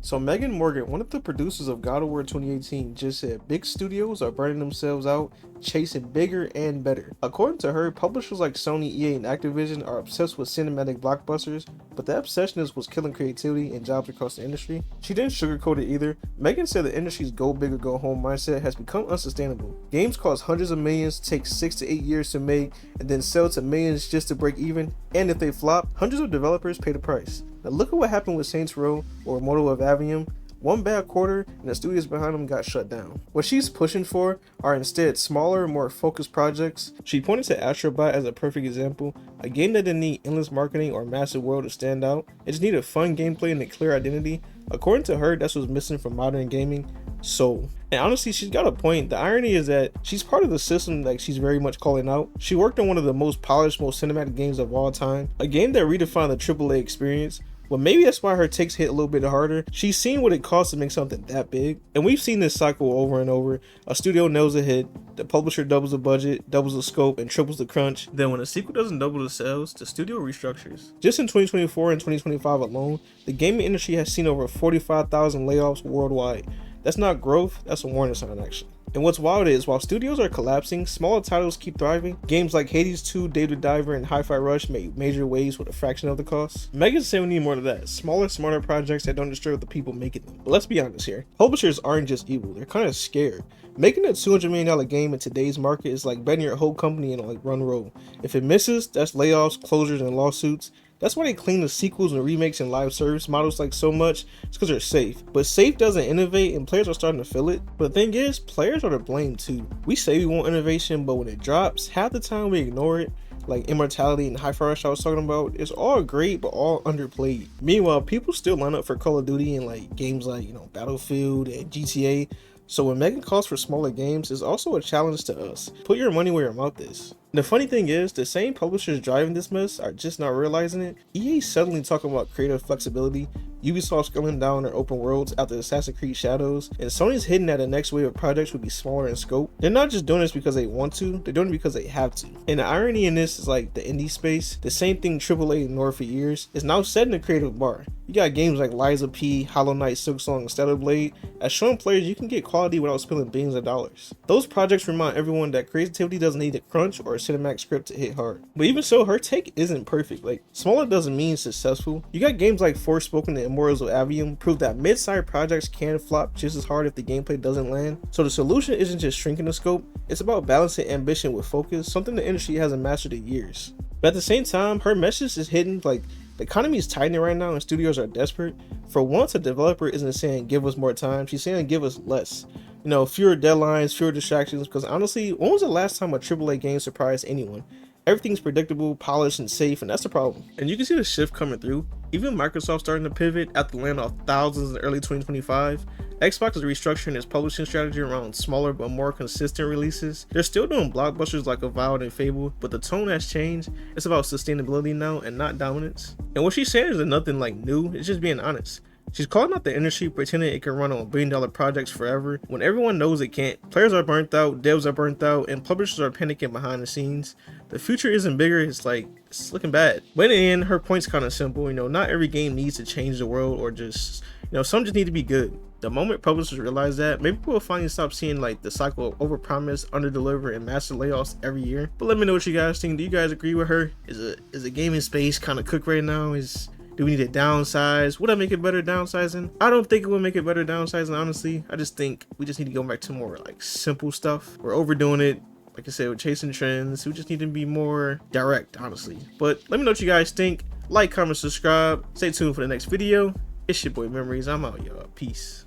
So Megan Morgan, one of the producers of God of War 2018, just said big studios are burning themselves out, chasing bigger and better. According to her, publishers like Sony, EA, and Activision are obsessed with cinematic blockbusters, but the obsession is what's killing creativity and jobs across the industry. She didn't sugarcoat it either. Megan said the industry's go big or go home mindset has become unsustainable. Games cost hundreds of millions, take 6 to 8 years to make, and then sell to millions just to break even, and if they flop, hundreds of developers pay the price. Now look at what happened with Saints Row or Mortal of Avium. One bad quarter and the studios behind them got shut down. What she's pushing for are instead smaller, more focused projects. She pointed to Astrobot as a perfect example, a game that didn't need endless marketing or massive world to stand out. It just needed fun gameplay and a clear identity. According to her, that's what's missing from modern gaming: soul. And honestly, she's got a point. The irony is that she's part of the system like she's very much calling out. She worked on one of the most polished, most cinematic games of all time, a game that redefined the AAA experience. Well, maybe that's why her takes hit a little bit harder. She's seen what it costs to make something that big, and we've seen this cycle over and over. A studio nails a hit, the publisher doubles the budget, doubles the scope, and triples the crunch. Then when a sequel doesn't double the sales, the studio restructures. Just in 2024 and 2025 alone, the gaming industry has seen over 45,000 layoffs worldwide. That's not growth, that's a warning sign actually. And what's wild is, while studios are collapsing, smaller titles keep thriving. Games like Hades 2, Dave the Diver, and Hi-Fi Rush made major waves with a fraction of the cost. Megan said we need more of that. Smaller, smarter projects that don't disturb the people making them. But let's be honest here. Publishers aren't just evil, they're kind of scared. Making a $200 million game in today's market is like betting your whole company in like one roll. If it misses, that's layoffs, closures, and lawsuits. That's why they clean the sequels and remakes and live service models like so much. It's because they're safe. But safe doesn't innovate and players are starting to feel it. But the thing is, players are to blame too. We say we want innovation, but when it drops, half the time we ignore it. Like Immortality and Hi-Fi Rush I was talking about, it's all great but all underplayed. Meanwhile, people still line up for Call of Duty and like games like, Battlefield and GTA. So when Megan calls for smaller games, is also a challenge to us. Put your money where your mouth is. The funny thing is, the same publishers driving this mess are just not realizing it. EA suddenly talking about creative flexibility, Ubisoft scaling down their open worlds after Assassin's Creed Shadows, and Sony's hidden that the next wave of projects would be smaller in scope. They're not just doing this because they want to, they're doing it because they have to. And the irony in this is like the indie space, the same thing AAA ignored for years, is now setting the creative bar. You got games like Liza P, Hollow Knight, Silksong, and Stellar Blade as showing players you can get quality without spending billions of dollars. Those projects remind everyone that creativity doesn't need a crunch or a cinematic script to hit hard. But even so, her take isn't perfect. Like, smaller doesn't mean successful. You got games like Forspoken and Immortals of Avium prove that mid-sized projects can flop just as hard if the gameplay doesn't land. So the solution isn't just shrinking the scope, it's about balancing ambition with focus, something the industry hasn't mastered in years. But at the same time, her message is hidden. Like, the economy is tightening right now and studios are desperate. For once, a developer isn't saying give us more time, she's saying give us less. Fewer deadlines, fewer distractions, because honestly, when was the last time a AAA game surprised anyone? Everything's predictable, polished, and safe, and that's the problem. And you can see the shift coming through. Even Microsoft starting to pivot after laying off thousands in early 2025. Xbox is restructuring its publishing strategy around smaller but more consistent releases. They're still doing blockbusters like Avowed and Fable, but the tone has changed. It's about sustainability now and not dominance. And what she's saying is nothing like new, it's just being honest. She's calling out the industry, pretending it can run on billion-dollar projects forever when everyone knows it can't. Players are burnt out, devs are burnt out, and publishers are panicking behind the scenes. The future isn't bigger, it's looking bad. But in the end, her point's kind of simple. Not every game needs to change the world or just, some just need to be good. The moment publishers realize that, maybe we'll finally stop seeing like the cycle of overpromise, underdeliver, and massive layoffs every year. But let me know what you guys think. Do you guys agree with her? Is the gaming space kind of cooked right now? Do we need to downsize? Would I make it better downsizing? I don't think it would make it better downsizing, honestly. I just think we just need to go back to more like simple stuff. We're overdoing it. Like I said, we're chasing trends. We just need to be more direct, honestly. But let me know what you guys think. Like, comment, subscribe. Stay tuned for the next video. It's your boy Memories. I'm out, y'all. Peace.